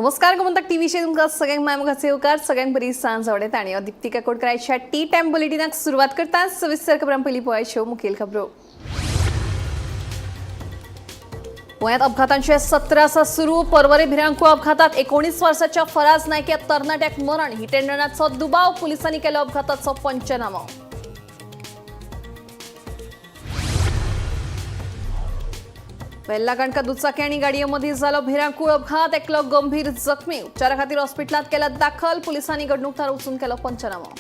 नमस्कार गोमंतक टीव्हीचे तुमकां सगळ्यांक मायमुखाचे येवकार सगळ्यांक बरी सांज आवडेता आनी दीप्तिका कोटकराच्या टी टाइम बुलेटिनाक सुरवात करता सविस्तर खबरां पयलीं पळोवया मुखेल खबरो। गोंयांत अपघातांचे सत्र आसा सुरू। परवरे भिरांकूळ अपघातात 19 वर्साच्या फराज नायक या तरणाट्याक मरण। हिट अँड रनाचो दुबाव, पुलिसांनी केलो अपघाताचो पंचनामो। वेल्ला काणका दुचाकी आनी गाडये मदीं जालो भिरांकूळ अपघात। एकलो गंभीर जखमी, उपचारा खातीर हॉस्पिटलांत केला दाखल। पुलिसांनी घडणूक थार वचून केलो पंचनामो।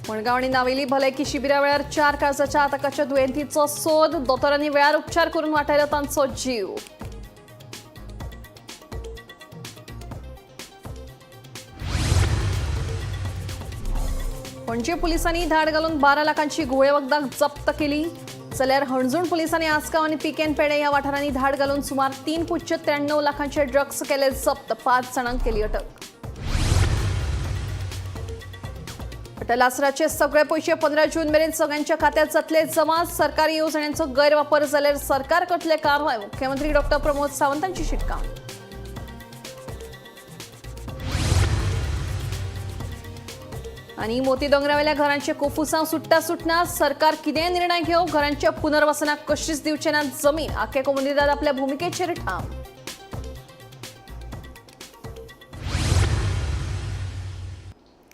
मडगांव आनी नावेली भलायकी शिबिरा वेळार 4 काळजाच्या आताकाच्या दुयेंतींचो सोद। दोतोरांनी वेळार उपचार करून वाटायलो तांचो जीव। पणजे पुलिसांनी धाड घालून 12 लाखांची घुवळे वखदां जप्त केली। जाल्यार हणजूण पुलिसांनी आसगांव आनी पिकेन पेडे ह्या वाठारांनी धाड घालून सुमार 3.93 लाखांचे ड्रग्स केले जप्त। 5 जाणांक केली अटक। अटल आसराचे सगळे पैसे 15 जून मेरेन सगळ्यांच्या खात्यात जातले जमा। सरकारी येवजण्यांचो गैरवापर जाल्यार सरकार करतले कारवाय। मुख्यमंत्री डॉ. प्रमोद सावंतांची शिटकावणी। आणि मोती दोंगरावेल्या घरांचे कोफुसांव सुटना सरकार कितें निर्णय घेव। घरांच्या पुनर्वसनाक कशीच दिवचे ना जमीन। आख्या कोमुनिदाद आपल्या भूमिकेचेर ठाम।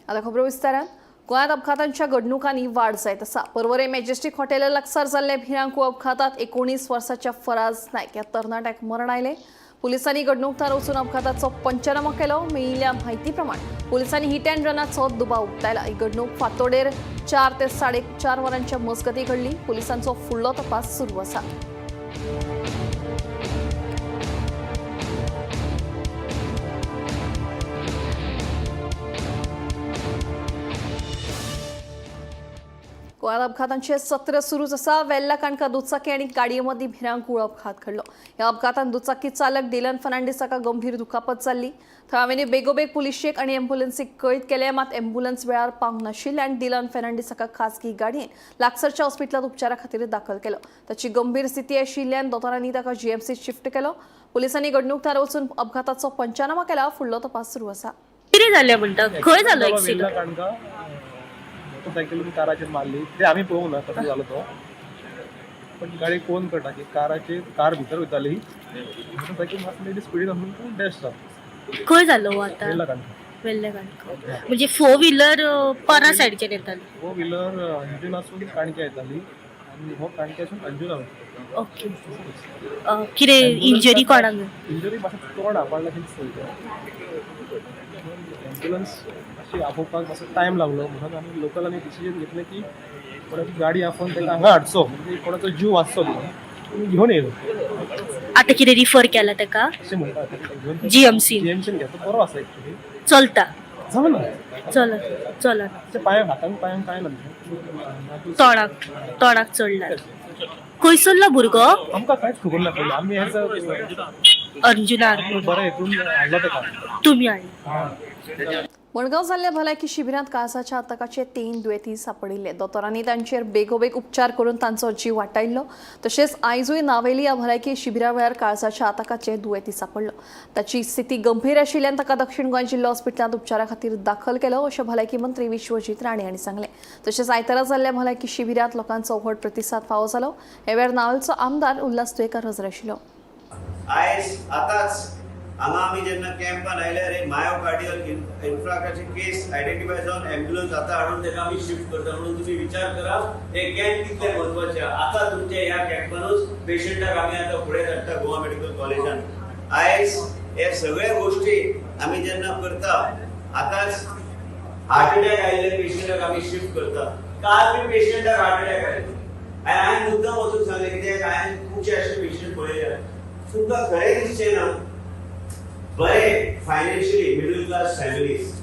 आता खबरो विस्तारान। गोंयांत अपघातांच्या घडणुकांनी वाड जायत आसा। परवरे मॅजेस्टिक हॉटेला लागसार जाल्ले भिरांकूळ अपघातात 19 वर्साच्या फराज नायक या तरणाट्याक मरण आयले। पुलिसांनी घडणूक थार वचून अपघाताचो पंचनामो केलो। मेळिल्ल्या म्हायती प्रमाण पुलिसांनी हिट अँड रनाचो दुबाव उक्तायला। ही घडणूक फांतोडेर 4 ते 4.5 वरांच्या मजगती घडली। पुलिसांचो फुडलो तपास सुरू आसा। गोंयांत अपघातांचे सत्र सुरूच आसा। वेल्ला काणका दुचाकी आनी गाडये मदीं भिरांकूळ अपघात घडलो। ह्या अपघातांत दुचाकी चालक डिलन फर्नांडीस हाका गंभीर दुखापत जाल्ली। थळाव्यांनी बेगोबेग पुलिशेक आनी अँब्युलन्सीक कळीत केले, मात अँब्युलन्स वेळार पावंक नाशिल्ले आनी डिलन फर्नांडीस हाका खासगी गाडयेन लागसारच्या हॉस्पिटलांत उपचारा खातीर दाखल केलो। ताची गंभीर स्थिती आशिल्ल्यान दोतोरांनी ताका जीएमसीत शिफ्ट केलो। पुलिसांनी घडणूक थार वचून अपघाताचो पंचनामो केला। फुडलो तपास सुरू आसा। कितें जालें म्हणटा खंय जालो एक्सिडेंट? मोटरसायकल काराचेर मारली ते आम्ही पळोवंक ना कसो जालो तो, पण गाडी कोण करता की कार भितर वयताली, मोटरसायकल मारलेली स्पिडीन आसून डॅश जालो। खंय जालो आता? वेल्ल्या काणका म्हणजे 4 व्हीलर परा सायडीचेर येताली। 4 व्हीलर हिटून आसून काणक्या येताली आनी हो काणक्यासून अंजुना वयतालो। ओके, कितें इंजरी कोणाक? इंजरी मातसो तोंड आपणला ॲम्ब्युलन्स अशी आपोवपाक मातसो टायम लागलो, म्हणून आमी लोकलांनी डिसिजन घेतलें की कोणाची गाडी आपोवन ताका हांगा हाडचो, म्हणजे कोणाचो जीव वाचचो म्हणून घेवन येयलो। आता कितें रिफर केला ताका? अशें म्हणटा जीएमसीन घेता बरो आसा एक्चुअली, चलता जमना चलत पांयांक हातांक पांयांक कांय ना, तोंडाक चडला। खंयसरलो भुरगो? आमकां कांयच खबर ना पडली। आमी एज अर्जुनार बरें हितून हाडलो ताका तुमी हाडला। मडगांव जाल्ल्या भलायकी शिबिरांत काळजाच्या आताकाचे 3 दुयेंती सांपडिल्ले। दोतोरांनी तांचेर बेगोबेग उपचार करून तांचो जीव वाटायल्लो। तशेंच आयजूय नावेली ह्या भलायकी शिबिरा वेळार काळजाच्या आताकाचे दुयेंती सांपडलो। ताची स्थिती गंभीर आशिल्ल्यान ताका दक्षिण गोंय जिल्लो हॉस्पिटलांत उपचारा खातीर दाखल केलो, अशें भलायकी मंत्री विश्वजीत राणे हांणी सांगलें। तशेंच आयतारा जाल्ल्या भलायकी शिबिरांत लोकांचो व्हड प्रतिसाद फावो जालो। ह्या वेळार नावेलचो आमदार उल्हास तुयेकर हजर आशिल्लो। हांगा आमी जेन्ना कॅम्पान आयल्यार एक मायोकार्डियल इन्फ्राक्टाची केस आयडेंटिफाय जावन एम्ब्युलन्स आतां हाडून ताका आमी शिफ्ट करता। म्हणून तुमी विचार करा हे कॅम्प कितले म्हत्वाचे। आतां तुमच्या ह्या कॅम्पानूच पेशंटाक आमी आतां फुडें धाडटा गोवा मेडिकल कॉलेजान। आयज हे सगळे गोश्टी आमी जेन्ना करता, आतांच हार्ट अटॅक आयिल्ले पेशंटाक आमी शिफ्ट करता। काल बी पेशंटाक हार्ट अटॅक आयलो आनी हांवें मुद्दाम वचून सांगलें कित्याक हांवें खुबशे अशे पेशंट पळयल्या। तुमकां खरें दिसचें ना बरे फायनान्शियली मिडल क्लास फॅमिलीज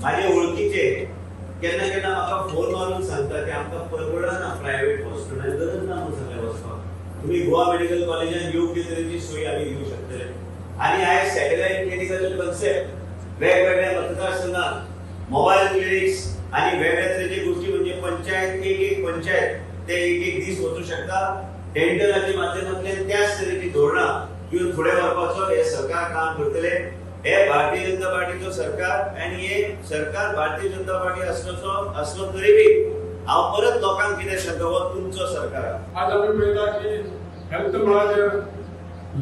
माझे ओळखीचे केन्ना केन्ना म्हाका फोन मारून सांगता की आमकां परवडना प्रायव्हेट हॉस्पिटल, गरज ना म्हणून सगळ्या वचपाक। तुम्ही गोवा मेडिकल कॉलेजान योग्य तरेची सोय आमी दिवंक शकतले। आनी आयज सॅटेलायट क्लिनिकाचो कन्सेप्ट वेगवेगळ्या मतदारसंघात मोबायल क्लिनिक्स आणि वेगवेगळ्या तरेचे गोष्टी म्हणजे पंचायत एक पंचायत ते एक दीस वचू शकता डेंटलाच्या माध्यमांतल्यान त्याच तरेची धोरणां घेवन फुडें व्हरपाचो हे सरकार काम करतले. हे भारतीय जनता पार्टीचो सरकार आनी हे सरकार भारतीय जनता पार्टी असलो तरी बी हांव परत लोकांक कितें सांगता, हो तुमचो सरकार. आज आमी पळयता की हेल्थ मळाचेर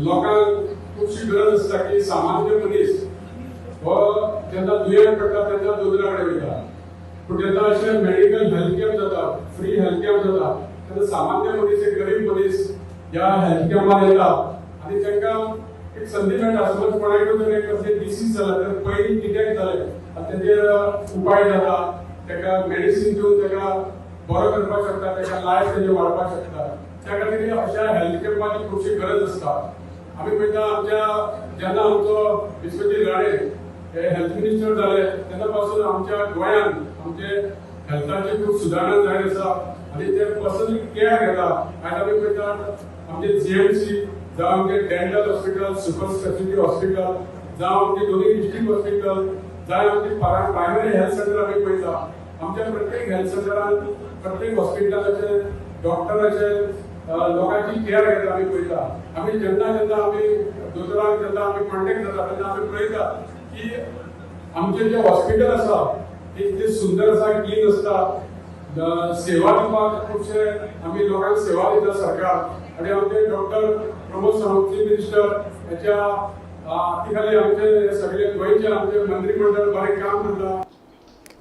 लोकांक खुबशी गरज आसता की सामान्य मनीस हो जेन्ना दुयेंत पडटा तेन्ना दोतोरा कडेन वयता. पूण जेन्ना अशें मेडिकल हेल्थ कॅम्प जाता, फ्री हेल्थ कॅम्प जाता, तेन्ना सामान्य मनीस, एक गरीब मनीस ह्या हेल्थ कॅम्पार येता आनी तांकां एक संदी मेळटा. समज कोणाकय जर एक अशें डिसीज जाला तर पयलीं कितें जालें तेजेर उपाय जाता, ताका मेडिसीन दिवन ताका बरो करपाक शकता, ताका लायफ तेजें वाडपाक शकता. त्या खातीर अशा हेल्थ कॅम्पाची खुबशी गरज आसता. आमी पळयता जेन्ना आमचो विश्वजीत राणे हे हेल्थ मिनिस्टर जाले तेन्ना पासून आमच्या गोंयांत आमचे हेल्थाची खूब सुदारणा जायत आसा आनी ते पर्सनली केअर घेता. आयज आमी पळयता आमचे जीएमसी जावं आमचे dental hospital, super speciality hospital, जावं आमचे दोनूय डिस्ट्रिक्ट हॉस्पिटल, जावं आमचे प्रायमरी हेल्थ सेंटर आमी पळयता. आमच्या प्रत्येक हेल्थ सेंटरान, प्रत्येक हॉस्पिटलाचे डॉक्टराचे लोकांची केअर घेता आमी पळयता. आमी जेन्ना आमी दोतोरांक जेन्ना आमी कॉन्टेक्ट जाता तेन्ना आमी पळयता की आमचे जे हॉस्पिटल आसा ते सुंदर आसा, क्लीन आसता. सेवा दिवपाक खुबशे आमी लोकांक सेवा दिता सरकार. आनी आमचे doctor Pramod Sawant chief minister हेच्या हातीखाली आमचे सगळे गोंयचे आमचे मंत्रिमंडळ बरें काम करता.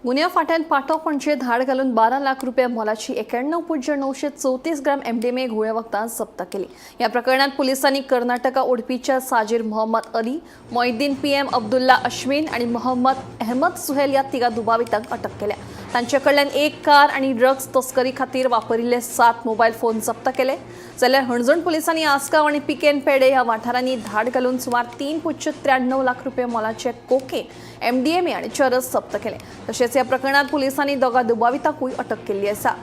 गुन्ह्या फाट्यान पाटो पणजे धाड घालून 12 लाख रुपया मोलाची 91.934 ग्राम MDMA घोळ्या वखदां जप्त केली. या प्रकरणात पोलिसांनी कर्नाटका ओडपीच्या साजीर मोहम्मद अली, मोहिद्दीन PM अब्दुल्ला अश्विन आणि मोहम्मद अहमद सुहेल या तिगा दुबावितांक अटक केल्या. तांचे कडल्यान एक कार आणि ड्रग्स तस्करी खातीर वापरिल्ले 7 मोबायल फोन जप्त केले. जाल्यार हणजण पोलिसांनी आसगांव आणि पिकेन पेडे ह्या वाठारांनी धाड घालून सुमार 3.93 लाख रुपये मोलाचे कोकेन, MDMA आणि चरस जप्त केले. तशेंच या प्रकरणात पोलिसांनी दोगा दुबावितांकूय अटक केल्ली आसा.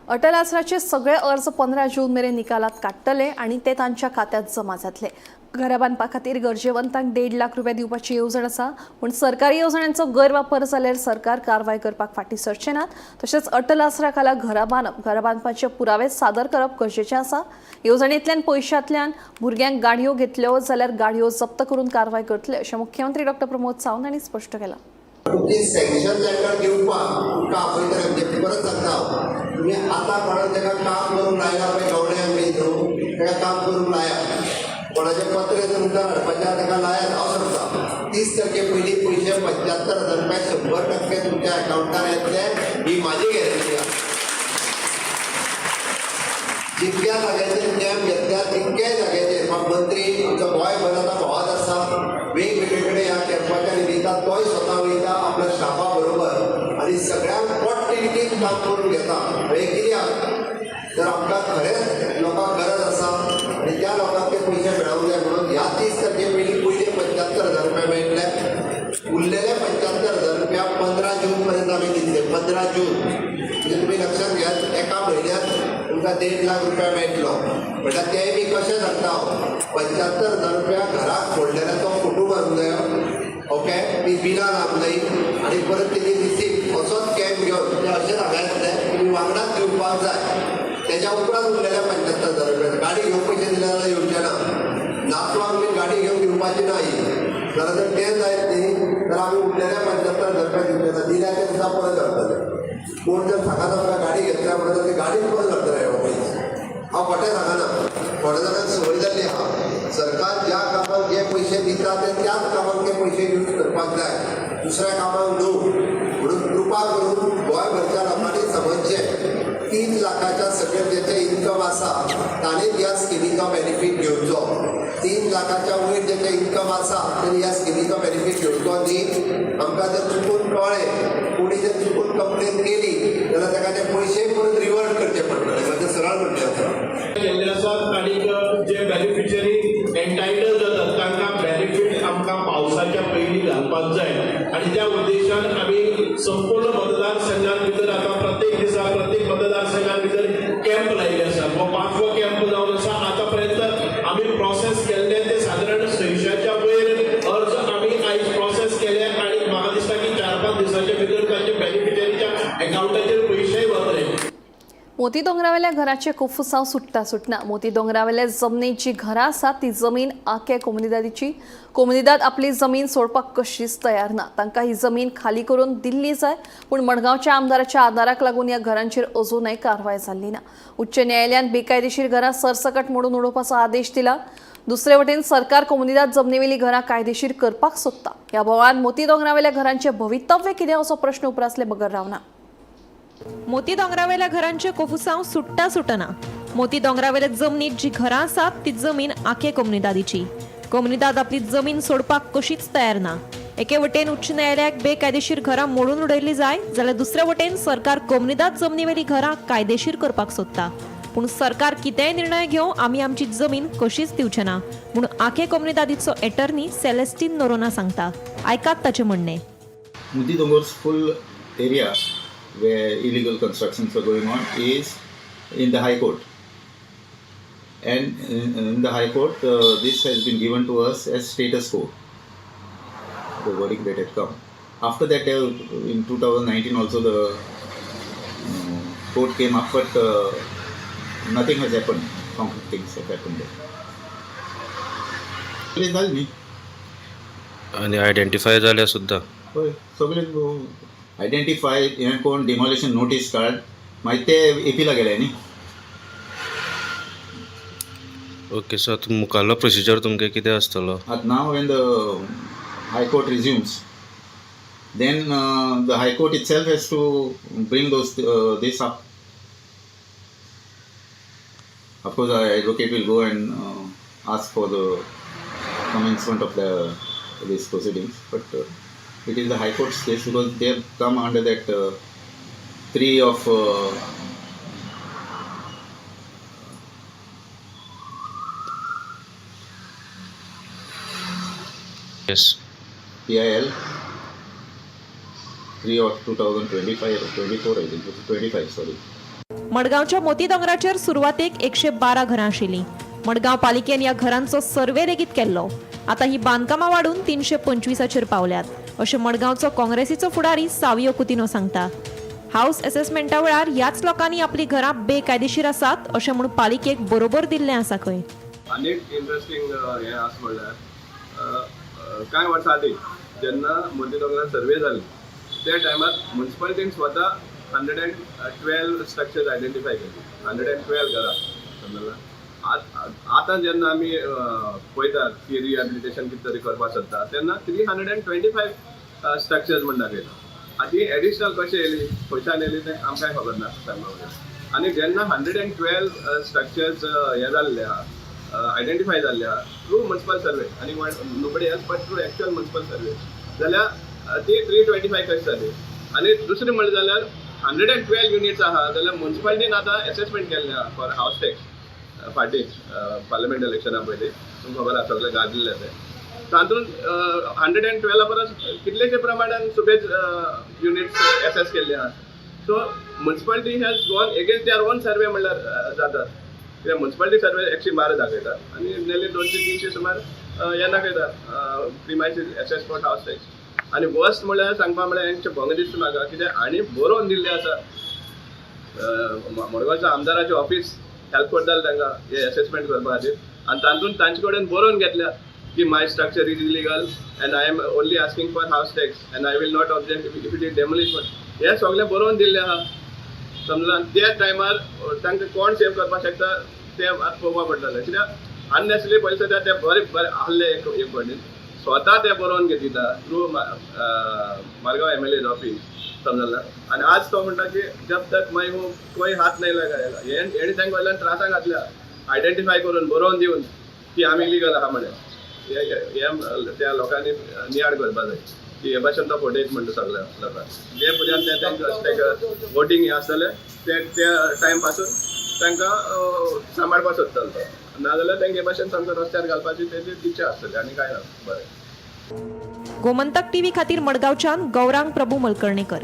अटल आसराचे सगळे अर्ज 15 जून मेरेन निकालात काडटले आणि ते तांच्या खात्यात जमा जातले. घरा बांदपा खातीर गरजेवंतांक 1.5 लाख रुपया दिवपाची येवजण आसा. पूण सरकारी येवजण्यांचो गैरवापर जाल्यार सरकार कारवाय करपाक फाटीं सरचे नात. तशेंच अटल आसरा खाला घरा बांदपाचे पुरावे सादर करप गरजेचें आसा. येवजणेंतल्यान पयशांतल्यान भुरग्यांक गाडयो घेतल्यो जाल्यार गाडयो जप्त करून कारवाय करतले अशें मुख्यमंत्री डॉ. प्रमोद सावंत हांणी स्पश्ट केलां. सँक्शन लेटर दिवपाक तुमकां आपयतले म्हणजे परत सांगता तुम्ही आता कोणाक ताका काम करून लायला पळय गवड्यांक बी न्हू ताका काम करून लाया. कोणाचे पत्र जर उदक हाडपाचें ताका लायात हांव सांगता 30 पयलीं पयशे 75,000 रुपया 100% तुमच्या अकाउंटार येतले. ही म्हाजी गॅरंटी आसा. जितक्या जाग्याचेर कॅम्प घेतल्या तितक्याय जाग्याचेर मंत्री आमचो गोंयभरांत भोंवत आसा. वेगवेगळे कडेन ह्या कॅम्पाच्या निमित्तान तोय स्वता वयता आपल्या स्टाफा बरोबर आनी सगळ्यांक पोटतिडकीन काम करून घेता. हे कित्याक तर आमकां खरेंच लोकांक गरज आसा आनी त्या लोकांक ते पयशे मेळूंक जाय म्हणून ह्या 30 पयलीं पयले 75,000 रुपया मेळटले. उरलेले 75,000 रुपया 15 जून पर्यंत आमी दितले. 15 जून म्हणजे तुमी लक्षात घेयात एका म्हयन्यात तुमकां 1.5 लाख रुपया मेळटलो. म्हणल्यार तेय बी कशें सांगता 75,000 रुपया घराक फोडलेले तो फोटो मारूंक जायो. ओके ती बिलां लावंक जायी आनी परत तेणी रिसीप्ट असोच कॅम्प घेवन ते अशें सांगायतले तुमी वांगडाच घेवपाक जाय. तेच्या उपरांत उरलेल्या 75,000 रुपया गाडी घेवंक पयशे दिले जाल्यार येवचे ना. नातवांक बी गाडी घेवन दिवपाची ना. जाल्यार जर तें जायत न्ही तर आमी उरलेल्या 75,000 रुपया दिवचे ना. दिल्याच्या दिसा परत घालतले. कोण जर सांगात आमकां गाडी घेतल्या म्हणून ती गाडीच परत घालतले हे पयशे. हांव खोटें सांगना. थोड्या जाणांक संवय जाल्ली आहा. सरकार ज्या कामाक जे पयशे दिता ते त्याच कामाक ते पयशे यूज करपाक जाय. दुसऱ्या कामाक न्हू. म्हणून कृपा करून गोंयभरच्या लोकांनी समजचें 3 लाखाच्या सकयल जेचे इन्कम आसा ताणें ह्या स्किमीचो बेनिफीट घेवचो. 3 लाखाच्या वयर जेचे इन्कम आसा ताणें ह्या स्किमीचो बेनिफीट घेवचो न्ही. आमकां जर चुकून कळ्ळें कोणी जर चुकून कंप्लेन केली जाल्यार ताका ते पयशे परत रिवर्ट करचे पडटले. म्हणजे सरळ म्हणचें आसा केल्ले आसात आनी जे बेनिफिशरी एन्टायटल जातात तांकां बेनिफीट आमकां पावसाच्या पयलीं घालपाक जाय आनी त्या उद्देशान आमी संपूर्ण मतदारसंघां भितर आतां प्रत्येक दिसा प्रत्येक मतदारसंघां भितर कॅम्प लायिल्ले आसा. हो 5वो कॅम्प जावन आसा. आतां पर्यंत आमी प्रोसेस केल्ले ते सादारण 600च्या वयर अर्ज आमी आयज प्रोसेस केले आनी म्हाका दिसता की 4-5 दिसांच्या भितर तांचे बेनिफिशरीच्या अकाउंटाचेर पयशेय वतले. मोती दोंगरावेल्या घराचे कुफुसांव सुटना. मोती दोंगरावेल्या जमनीत जी घरां आसात ती जमीन आख्या कोमुनिदादीची. कोमुनिदाद आपली जमीन सोडपाक कशीच तयार ना. तांकां ही जमीन खाली करून दिल्ली जाय, पूण मडगांवच्या आमदाराच्या आदाराक लागून ह्या घरांचेर अजूनय कारवाय जाल्ली ना. उच्च न्यायालयान बेकायदेशीर घरां सरसकट मोडून उडोवपाचो आदेश दिला. दुसरे वटेन सरकार कोमुनिदाद जमनीवेली घरां कायदेशीर करपाक सोदता. ह्या बोवाळांत मोती दोंगरावेल्या घरांचे भवितव्य कितें असो प्रश्न उप्रासले बगर रावना. मोती दोंगरावेल्या घरांचे कोफुसांव सुटना. मोती दोंगरावेल्या जमनीत जी घरां आसात ती जमीन आखे कोमुनिदादीची. कोमुनिदाद आपली जमीन सोडपाक कशीच तयार ना. एके वटेन उच्च न्यायालयाक बेकायदेशीर घरां मोडून उडयल्ली जाय जाल्यार दुसऱ्या वटेन सरकार कोमुनिदाद जमनीवेली घरां कायदेशीर करपाक सोदता. पूण सरकार कितेंय निर्णय घेवं आमी आमची जमीन कशीच दिवचे ना म्हूण आखे कोमुनिदादीचो एटर्नी सेलेस्टीन नोरोना सांगता. आयकात ताचें म्हणणें. Mudi Dongor's full area where illegal constructions are going on is in the High Court. And in the High Court, this has been given to us as status quo, the verdict that had come. After that, in 2019 also the court came up, but nothing has happened. Concrete things have happened there. सगळे झाले न्ही. आणि identify जाल्या सुद्धा. होय सगळे identify हे कोण डिमॉलिशन नोटीस काढ मागीर ते एपीला गेले न्ही. ओके, सो आतां मुखारलो प्रोसिजर तुमगे कितें आसतलो? At now when the High Court resumes, then the High Court itself has to bring this up. Of course, our advocate will go and ask for the commencement of these proceedings, but it is the High Court's case because they have come under that 3 of Yes. PIL 3 of 2025 or 24, I think. 25, sorry. मडगावच्या मोती दोंगराचेर सुरवातेक 112 घरां आशिल्लीं. मडगाव पालिकेन ह्या घरांचो सर्वे लेगीत केल्लो. आतां ही बांदकामां वाडून 325चेर पावल्यात अशें मडगावचो काँग्रेसीचो फुडारी सावियो कुतिनो सांगता. हाऊस असेसमेंटा वेळार ह्याच लोकांनी आपली घरां बेकायदेशीर आसात अशें म्हूण पालिकेक बरोबर दिल्लें आसा खंय. अनेक इंटरेस्टिंग हें आसा म्हणल्यार कांय वर्सां आदीं जेन्ना मोती दोंगरार सर्वे जाली त्या टायमार म्युन्सिपालिटीन स्वता 112 स्ट्रक्चर्स आयडेंटिफाय केली. 112 घरां समजलां. आतां जेन्ना आमी पळयतात की रिहॅबिलिटेशन कितें तरी करपाक सोदता तेन्ना 325 स्ट्रक्चर्स म्हण दाखयता. आतां ही एडिशनल कशें येयली खंयच्यान येयली तें आमकांय खबर ना सांगपाक. आनी जेन्ना 112 स्ट्रक्चर्स हे जाल्ले आहा आयडेंटिफाय जाल्ले आहा थ्रू म्युन्सिपल सर्वे आनी nobody else but through actual municipal survey जाल्यार ती 325 कशी जाली. आनी दुसरें म्हणलें जाल्यार 112 युनिट्स आहा जाल्यार म्युन्सिपालिटीन आतां एसेसमेंट केल्लें आहा फॉर हावस टॅक्स फाटी पार्लिमेंट इलेक्शना पयलीं तुमकां खबर आसा सगळें गाजलेलें तें. तातूंत 112 परस कितलेशे प्रमाणान सुबेज युनिट्स एसेस केल्ले आहा. So municipality has gone against their own survey म्हणल्यार जाता. कित्याक म्युन्सिपालिटी सर्वे 112 दाखयता आनी नेली 200-300 सुमार हें दाखयता premises essays for house tax. आनी वर्स्ट म्हणल्यार सांगपा म्हळ्यार हेंचे भंग दिसता म्हाका कित्याक आनी बरोवन दिल्लें आसा. मडगांवच्या आमदाराचें ऑफीस हेल्प करतालें तांकां हे असेसमेंट करपा खातीर आनी तातूंत तांचे कडेन बरोवन घेतल्या की my structure is illegal and I am only asking for house tax and I will not object if it is demolition. हें सगळें बरोवन दिल्लें आहा समजलां. त्या टायमार तांकां कोण सेव करपाक शकता तें पळोवपा पडटलें कित्याक अननेसेसरी पयशे ते बरे बरे आहले एक फावटी. स्वता ते बरोवन घेतिता थ्रू मारगांव MLA's ऑफिस समजला आणि आज तो म्हणटा की जब तक मागीर कोई हात नाही लगायला हेणी तांकां कडल्यान त्रासाक घातल्या आयडेंटिफाय करून बरोवन दिवन की आमी इलिगल आहा म्हणे हे त्या लोकांनी नियाड करपा जाय की हे भाशेन तो फटयत म्हणटा सगळ्या लोकांक जे पर्यंत तांकां वोटींग हे आसतलें त्या टायम पासून तांकां सांबाळपा सोदतालो तो नाजाल्यार तांकां हे भाशेन सामको रस्त्यार घालपाची तेजी इच्छा आसतली आनी कांय ना बरें गोमंतक टीव्ही खातीर मडगांवच्यान गौरांग प्रभू मलकर्णीकर.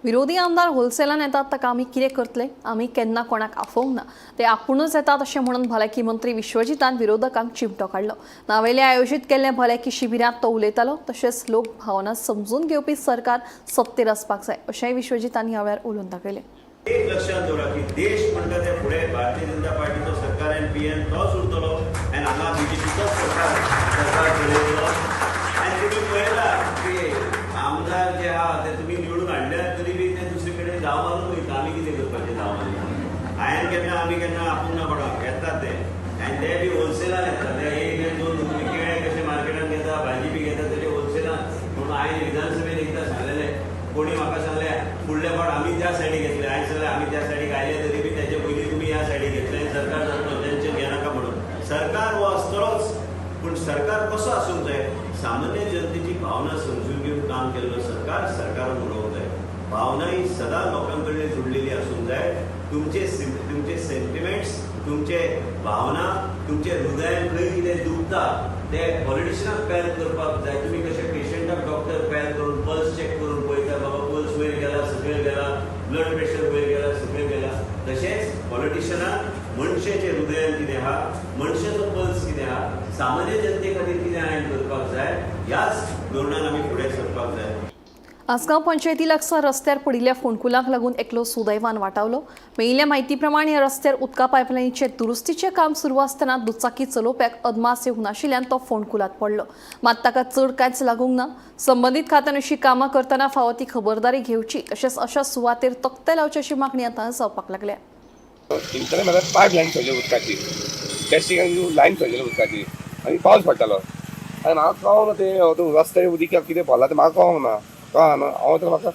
विरोधी आमदार होलसेलान येतात ताका आमी कितें करतले आमी केन्ना कोणाक आफोवंक ना ते आपुणूच येतात अशें म्हणून भलायकी मंत्री विश्वजितान विरोधकांक चिमटो काडलो. नावेले आयोजीत केल्ले भलायकी शिबिरांत तो उलयतालो तशेंच लोक भावना समजून घेवपी सरकार सत्तेर आसपाक जाय अशेंय विश्वजितान ह्या वेळार उलोवन दाखयलें. एक लक्षात दवरा की देश म्हणटा ते फुडें भारतीय जनता पार्टीचो सरकार आनी PN तोच उरतलो आनी हांगा BJPचोच सरकार चलयतलो आनी तुमी पळयला की आमदार जे आहा ते तुमी निवडून हाडल्यात तरी बी ते दुसरे कडेन धांव मारून वयता आमी कितें करपाचें धांव मारून आमी केन्ना आपूण ना पडोंक येतात ते आनी ते बी होलसेलान येतात ते एक दोन केळे कशे मार्केटान घेता भाजी बी घेता तरी होलसेलान म्हणून हांवें विधानसभेन एकदां सांगलेलें कोणी म्हाका सांगलें फुडले फावट आमी त्या सायडीक घेतले हांवें सांगलें आमी त्या सायडीक आयले तरी बी तेजे पयलीं तुमी ह्या सायडीक घेतले सरकार जातलो टेन्शन घेनाका म्हणून सरकार हो आसतलोच पूण सरकार कसो आसूंक जाय सामान्य जनतेची भावना समजून घेवन काम केल्लो सरकार सरकार उडोवंक जाय भावना ही सदां लोकां कडेन जोडलेली आसूंक जाय तुमचे सेंटिमेंट्स तुमचे भावना तुमचे हृदयान खंय कितें दुखता ते पॉलिटिशियनाक पॅल करपाक जाय तुमी कशे पेशंटाक डॉक्टर पॅल करून पल्स चॅक करून पळयता बाबा पल्स वयर गेला सकयल गेला ब्लड प्रेशर वयर गेला सकयल गेला तशेंच पॉलिटिशियनाक मनशेचे हृदयान कितें आहा मनशेचो पल्स कितें आहा सामान्य जनते खातीर कितें हांवें करपाक जाय ह्याच धोरणान आमी फुडें सरपाक जाय. आसगांव पंचायती लागसार रस्त्यार पडिल्ल्या फोंडकुलांक लागून एकलो सुदैवान वाटावलो. मेळिल्ल्या म्हायती प्रमाण ह्या रस्त्यार उदका पायपलायनीचे दुरुस्तीचें काम सुरू आसतना दुचाकी चलोवप्याक अदमास येवंक नाशिल्ल्यान तो फोंडकुलांत पडलो. मात ताका चड कांयच लागूंक ना. संबंदीत खात्यान अशी कामां करतना फावो ती खबरदारी घेवची तशेंच अशा सुवातेर तक्ते लावची अशी मागणी आतां जावपाक लागल्या. तेंच्यानी म्हाका पायप लायन चोयली उदकाची टेस्टिंग लायन चोयलेली उदकाची आनी पावस पडटालो आनी म्हाका कळोंक ना ते रस्ते उदीक कितें भरला तें म्हाका कळोंक ना कळना हांव तर म्हाका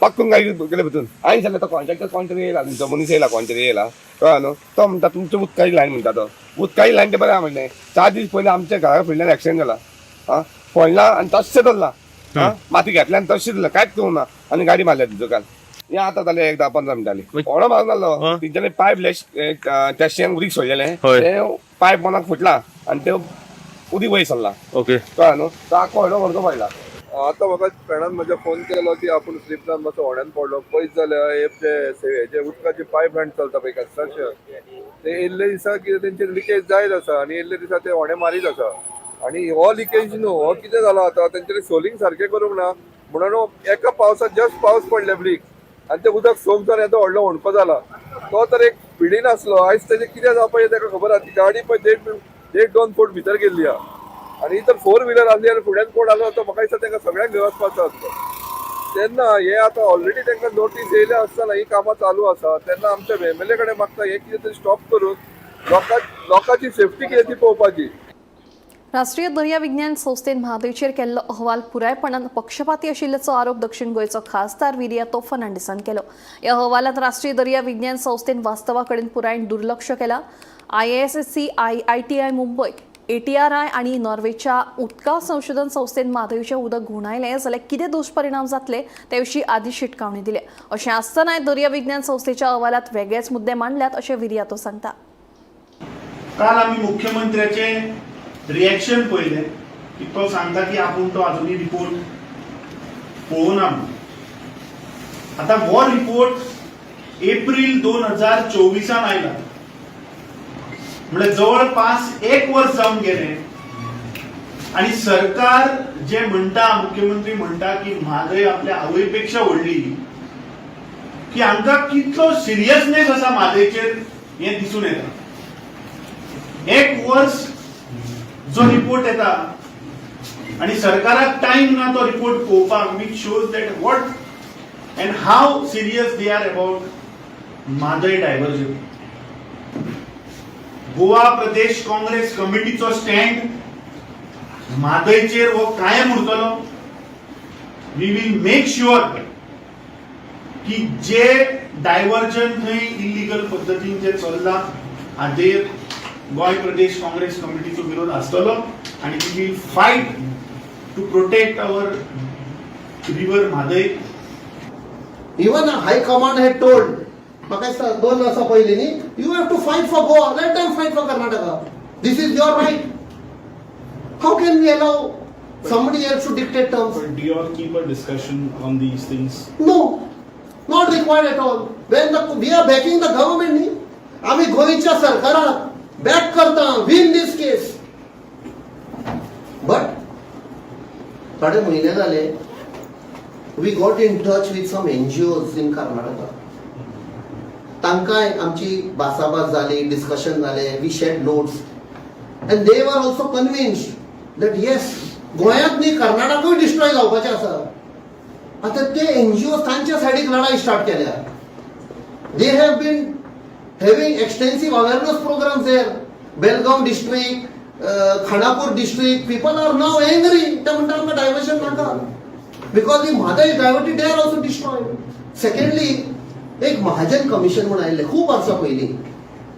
पक्कून गाडी गेले भितून हांवें सांगलें तो कॉन्ट्रॅक्टर कोण येयला तुमचो मनीस येयला कोण तरी येयला कळ्ळा न्हू तो म्हणटा तुमच्या उदकाची लायन म्हणटा तो उदकाची लायन ते बरें हांव म्हणलें 4 दीस पयलीं आमच्या घरा फुडल्यान एक्सिडेंट जाला पडला आनी तशें धरला माती घेतल्या आनी तशें धरला कांयच करूंक ना आनी गाडी मारल्या तुजो काल हें आतां जालें 10-15 मिनटांनी व्हडो मारूंक नासलो तेंच्यांनी पायप टेस्टिंग उदीक सोडलेलें तें पायप मनाक फुटला आनी तें उदीक वयर सरला कळ्ळा न्हू तो आख्खो व्हडलो व्हरचो पडला. आता म्हाका फ्रेंडान म्हज्या फोन केलो की आपूण स्लीप जावन मातसो होड्यान पडलो पयस जाल्यार हेजे उदकाची पायप लायन चलता पळय कन्स्ट्रक्शन ते येयल्ले दिसा कितें तेंचे लिकेज जायत आसा आनी येयल्ले दिसा ते होडे मारीत आसा आनी हो लिकेज न्हू हो कितें जालो आतां तेंच्यांनी सोलिंग सारकें करूंक ना म्हणून एका पावसात जस्ट पावस पडले ब्लीक आनी तें उदक सोक जावन येता व्हडलो होणपो जाला तो तर एक पिडीन आसलो आयज तेजें कितें जावपाचें ताका खबर आहा ती गाडी पळय 1-2 फूट भितर गेल्ली आहा आनी तर 4 व्हिलर आसली आनी फुड्यान कोण आलो तो म्हाका दिसता तांकां सगळ्यांक घेवन वचपाचो आसलो तेन्ना हे आतां ऑलरेडी तांकां नोटीस येयल्या आसतना ही कामां चालू आसा तेन्ना आमच्या MLA कडेन मागता हे कितें तरी स्टॉप करून लोकांची सेफ्टी कितें ती पळोवपाची. राष्ट्रीय दर्या विज्ञान संस्थेन म्हादयचेर केल्लो अहवाल पुरायपणान पक्षपाती आशिल्ल्याचो आरोप दक्षिण गोंयचो खासदार विरियातो फर्नांडिसान केलो. ह्या अहवालांत राष्ट्रीय दर्या विज्ञान संस्थेन वास्तवा कडेन पुराय दुर्लक्ष केलां. IISc, IITI मुंबय, ATRI आनी नॉर्वेच्या उदका संशोधन संस्थेन म्हादयचें उदक घुंवडायलें जाल्यार कितें दुश्परिणाम जातले ते विशीं आदीं शिटकावणी दिल्या. अशें आसतनाय दर्या विज्ञान संस्थेच्या अहवालांत वेगळेच मुद्दे मांडल्यात अशें विरियातो सांगता. काल आमी मुख्यमंत्र्याचें रिएक्शन पळयलें की तो सांगता की आपूण तो आजुनी रिपोर्ट पळोवना म्हणून. आतां हो रिपोर्ट एप्रील 2024 आयला म्हणजे जवळपास 1 वर्स जावन गेलें आणि सरकार जे म्हणटा मुख्यमंत्री म्हणटा की म्हादय आपल्या आवय पेक्षा व्हडली की हांकां कितलो सिरियसनेस आसा म्हादयचेर हें दिसून येता. 1 वर्स जो रिपोर्ट येता आणि सरकाराक टाइम ना तो रिपोर्ट पळोवपाक which shows that what and how serious they are about Mhadei diversion. Goa Pradesh Congress कमिटीचो स्टँड म्हादयचेर हो कायम उरतलो. वी विल मेक शुअर की जे डायव्हर्जन थंय इलिगल पद्दतीन जे चल्ला हाचेर गोंय प्रदेश काँग्रेस कमिटीचो विरोध आसतलो आनी we will fight to protect our river Mhadei. Even high command had told, म्हाका 2 वर्सां पयलीं न्ही, you have to fight for Goa, let them fight for Karnataka. This is your right. How can we allow somebody else to dictate terms? But do you all keep a discussion on these things? No, not required at all. When we are backing the government, न्ही, आम्ही गोंयच्या सरकाराक back करता, win this case. But थोडे म्हयने जाले, we got in touch with some NGOs in Karnataka. तांकांय आमची भासाभास जाली, डिस्कशन जाले, we shared notes, and they were also convinced that yes, गोंयांत न्ही कर्नाटकूय डिस्ट्रॉय जावपाचें आसा. आता ते NGOs तांच्या सायडीक लढाई स्टार्ट केल्या. They have been having extensive awareness programs there. Belgaum district, Khanapur district, people are now angry. ते म्हणटा आमकां डायव्हर्शन नाका. Because the Madai is diverted, they are also destroyed. Secondly, एक महाजन कमिशन म्हणून आयिल्लें खूब वर्सां पयलीं.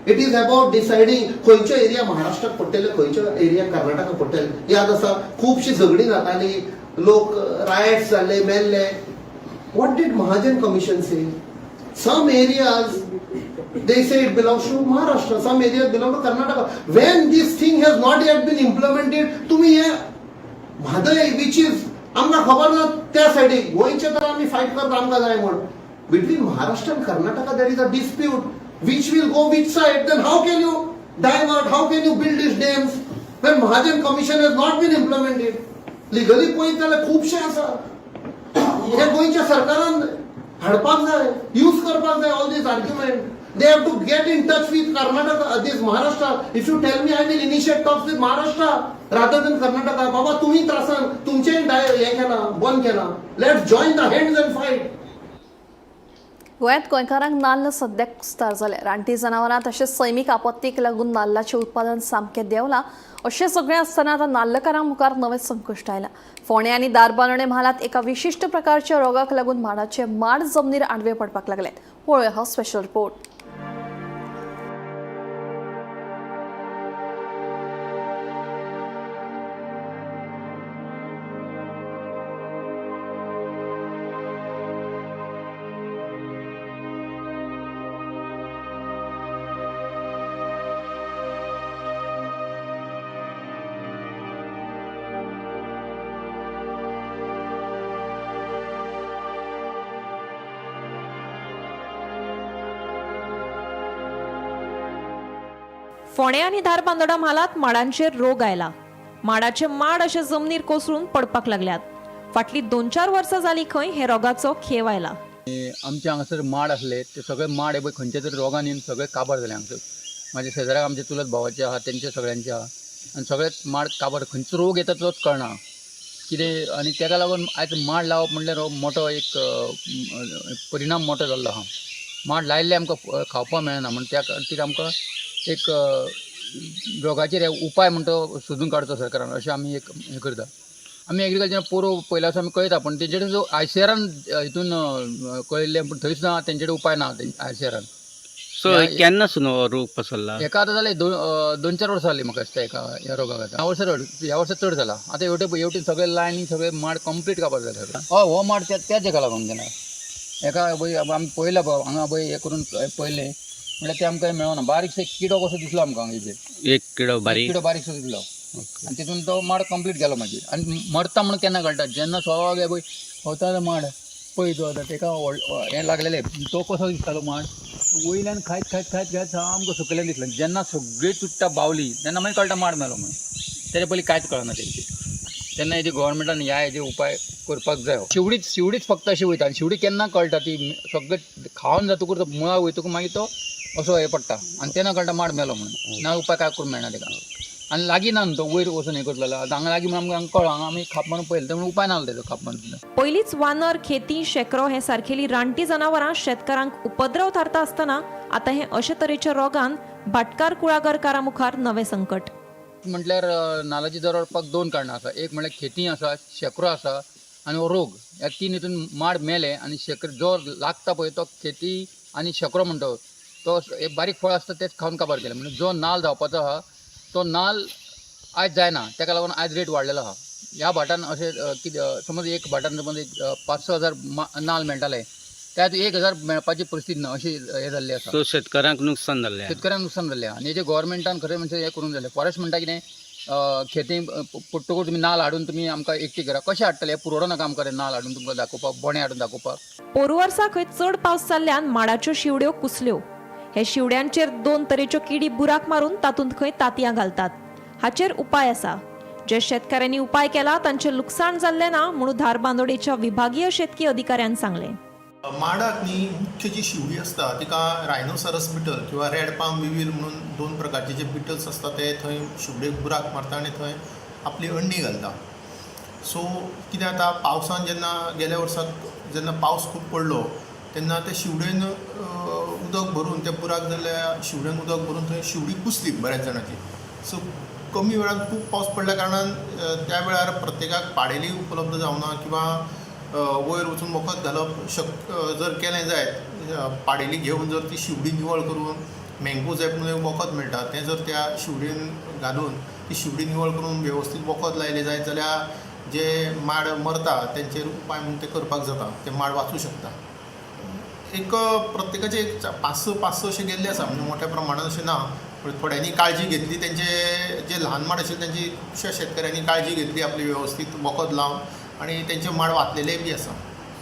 इट इज अबाउट डिसायडिंग खंयचो एरिया महाराष्ट्राक पडटले, खंयचो एरिया कर्नाटकाक पडटले. याद आसा खुबशी झगडीं जातालीं, लोक रायट्स जाल्ले, मेल्ले. What did Mahajan Commission say? Some areas they say it belongs to Maharashtra, some areas belong to Karnataka. When this thing has not yet been implemented, तुम्ही हे म्हादय which is आमकां खबर ना त्या सायडीक गोंयचे तर आमी फायट करता आमकां जाय म्हण. Between Maharashtra and Karnataka there is a dispute. Which will go which side? Then how can you divert? How can you build these dams when Mahajan Commission has not been implemented? Legally पळयत जाल्यार खुबशे आसा. हे गोंयच्या सरकारान हाडपाक जाय, use करपाक जाय all these argument. They have to get in touch with Karnataka, this Maharashtra. If you tell me I will initiate talks with Maharashtra rather than Karnataka, बाबा तुम्ही त्रासान तुमचे हे केला, बंद केला. Let's join the hands and fight. गोंयांत गोंयकारांक नाल्ल सद्याक स्टार जाले. रानटी जनावरां तशेंच सैमीक आपत्तीक लागून नाल्लाचें उत्पादन सामकें देंवलां. अशें सगळें आसतना आतां नाल्लकारांक मुखार नवें संकश्ट आयलां. फोंडे आनी दारबांदोडे म्हालांत एका विशिश्ट प्रकारच्या रोगाक लागून माडाचे माड जमनीर आडवे पडपाक लागले. पळोवया हो स्पेशल रिपोर्ट. फोंडे आनी धारबांदोडा म्हालांत माडांचेर रोग आयला. माडाचे माड अशे जमनीर कोसळून पडपाक लागल्यात. फाटली 2-4 वर्सां जालीं खंय हे रोगाचो खेव आयला. आमचे हांगासर माड आसले ते सगळे माड हे खंयच्या तरी रोगान येवन सगळे काबार जाले. हांगासर म्हाजे शेजाराक आमचे चुलत भावाचे आहा, तेंचे सगळ्यांचे आहा, आनी सगळेच माड काबार. खंयचो रोग येता तोच कळना कितें. आनी ताका लागून आयज माड लावप म्हणल्यार मोठो एक परिणाम मोठो जाल्लो आहा. माड लायिल्ले आमकां खावपाक मेळना म्हण त्या खातीर आमकां एक रोगाचेर उपाय म्हणतो सोदून काडचो सरकारान, अशें आमी एक हें करता. आमी एग्रीकल्चर पोरो पयल्या आसा आमी कळयता, पण तेंचेर जो आयसीआरान हितून कळयल्लें, पूण थंय सुद्दां तेंचेर उपाय ना आयसीआरान. सो केन्नासून हो रोग पसरला? एका आतां जालें 2-4 वर्सां जालीं म्हाका दिसता एका ह्या रोगाक. ह्या वर्सा चड जाला. आतां हेवटेन सगळे लायनी सगळे माड कंप्लीट काबार जाले. हय, हो माड त्याच हेका लागून तेन्ना एका आमी पळयला हांगा हें करून पळयलें म्हळ्यार ते आमकां मेळना. बारीकसो किडो कसो दिसलो आमकां हांगा. एक किडो बारीकसो दिसलो आनी तितून तो माड कंप्लीट गेलो मागीर. आनी मरता म्हणून केन्ना कळटा, जेन्ना सगळो गे पळय होता माड पळय तो आतां तेका हें लागलेलें. तो कसो दिसतालो माड वयल्यान खायत सामको सकयल्यान दिसलो. जेन्ना सगळी तुट्टा बावली तेन्ना मागीर कळटा माड मेलो म्हणून. तेजे पयलीं कांयच कळना तेंचे. तेन्ना हेजे गोवोरमेंटान हेजे उपाय करपाक जाय. शिवडीच फक्त अशी वयता आनी शिवडी केन्ना कळटा ती सगळें खावन जातकूर मुळा वयतकूर मागीर तो असो हे पडटा आनी तेन्ना कळटा माड मेलो म्हणून. ना उपाय काय करूंक मेळना तेका. आनी लागीं ना न्हू तो वयर वचून हें करतलो. आतां हांगा लागीं म्हणून आमकां कळ्ळो, हांगा आमी खापमान पळयलें तेन्ना उपाय नासलो तेजो खापमान. पयलींच वानर, खेती, शेकरो हे सारकेली रानटी जनावरां शेतकारांक उपद्रव थारता आसतना आतां हे अशे तरेच्या रोगान भाटकार कुळागरकारां मुखार नवें संकट. म्हटल्यार नाल्लाची जवळपास 2 कारणां आसा. एक म्हळ्यार खेती आसा, शेकरो आसा आनी हो रोग. ह्या 3 हितून माड मेले आनी शेकरो जो लागता पळय तो खेती आनी शेकरो म्हणटा तो एक बारीक फळ आसता तेच खावन काबार केले. म्हणजे जो नाल्ल जावपाचो आहा तो नाल्ल आयज जायना, ताका लागून आयज रेट वाडलेलो आहा. ह्या भाटान अशें कितें समज एक भाटान समज 5-6 हजार नाल्ल मेळटाले, त्यात 1,000 मेळपाची परिस्थिती ना अशी हे जाल्ली आसा. सो शेतकऱ्यांक नुकसान जाल्लें. शेतकऱ्यांक नुकसान जाल्लें आनी हेजे गोवोरमेंटान खरें म्हणजे हें करून जालें. फॉरेस्ट म्हणटा कितें खेती पडटकूच तुमी नाल्ल हाडून तुमी आमकां एकठी करा. कशें हाडटले? पुरोडो नाका आमकां नाल्ल हाडून तुमकां दाखोवपाक, बोणे हाडून दाखोवपाक. पोरू वर्सा खंय चड पावस जाल्ल्यान माडाच्यो शिवड्यो कुसल्यो. हे शिवड्यांचेर 2 तरेच्यो किडी बुराक मारून तातूंत खंय तांतयां घालतात. हाचेर उपाय आसा. जे शेतकऱ्यांनी उपाय केला तांचें लुकसाण जाल्लें ना म्हणून धारबांदोडेच्या विभागीय शेतकी अधिकाऱ्यान सांगलें. माडाक न्ही मुख्य जी शिवडी आसता तिका रायनोसरस बिटल किंवा रेड पाम विवील म्हणून 2 प्रकारचे जे बिटल्स आसता ते थंय शिवडेक बुराक मारता आनी थंय आपली अंडी घालता. सो कितें जाता, पावसान जेन्ना गेल्या वर्साक जेन्ना पावस खूब पडलो तेन्ना ते शिवडेन उदक भरून त्या बुराक जाल्ल्या शिवडेन उदक भरून थंय शिवडी कुसली बऱ्याच जाणांची. सो कमी वेळान खूब पावस पडल्या कारणान त्या वेळार प्रत्येकाक पाडेली उपलब्ध जावना किंवा वयर वचून वखद घालप जर केलें जायत, पाडेली घेवन जर ती शिवडी निवळ करून मँगोझॅप म्हणून वखद मेळटा तें जर त्या शिवडीन घालून ती शिवडी निवळ करून वेवस्थीत वखद लायलें जायत जाल्यार जे माड मरता तेंचेर उपाय म्हणून ते करपाक जाता, ते माड वाचूं शकता. एक प्रत्येकाचे एक 5-6 अशे गेल्ले आसा, म्हणजे मोठ्या प्रमाणात अशें ना. थोड्यांनी काळजी घेतली, तेंचे जे ल्हान माड आशिल्ले तेंची खुबश्या शेतकऱ्यांनी काळजी घेतली आपली वेवस्थीत वखद लावन आनी तेंचे माड वाचलेले बी आसा.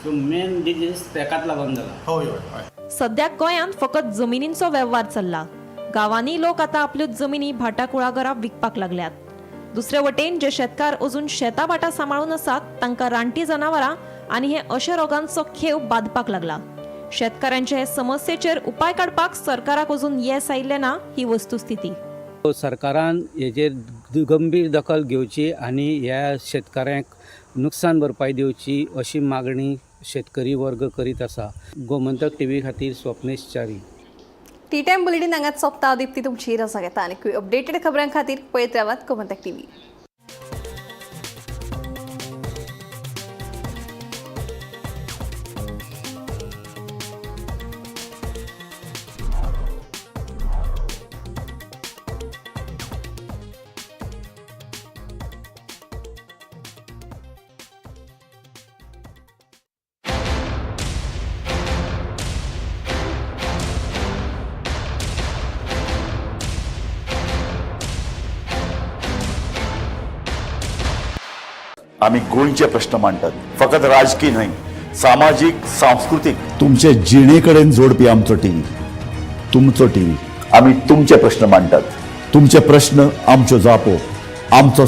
सो मेन डिजीज तेकाच लागून जाला. हय हय हय. सध्या गोंयांत फकत जमिनींचो वेव्हार चल्ला. गांवांनी लोक आतां आपल्यो जमिनी भाटा कुळागरां विकपाक लागल्यात. दुसरे वटेन जे शेतकार अजून शेतां भाटां सांबाळून आसात तांकां रानटी जनावरां आनी हे अशा रोगांचो खेव बादपाक लागला. शेतकऱ्यांच्या हे समस्येचेर उपाय काडपाक सरकाराक अजून येस आयिल्लें ना ही वस्तुस्थिती. सरकारान हेजेर गंभीर दखल घेवची आनी ह्या शेतकऱ्यांक नुकसान भरपाई दिवची अशी मागणी शेतकरी वर्ग करीत आसा. गोमंतक टीव्ही खातीर Swapnesh Chari. T time bulletin हांगाच सोंपता. दिप्ती तुमची रजा घेता आनी अपडेटेड खबरां खातीर पळयत रावात गोमंतक टीव्ही. आम्ही गोंयचे प्रश्न मांडटात, फकत राजकीय न्हय, सामाजीक सांस्कृतिक. तुमचे जिणेकडेन जोडपी आमचो टीव्ही, तुमचो टीव्ही. आम्ही तुमचे प्रश्न मांडटात. तुमचे प्रश्न आमच्यो जापो, आमचो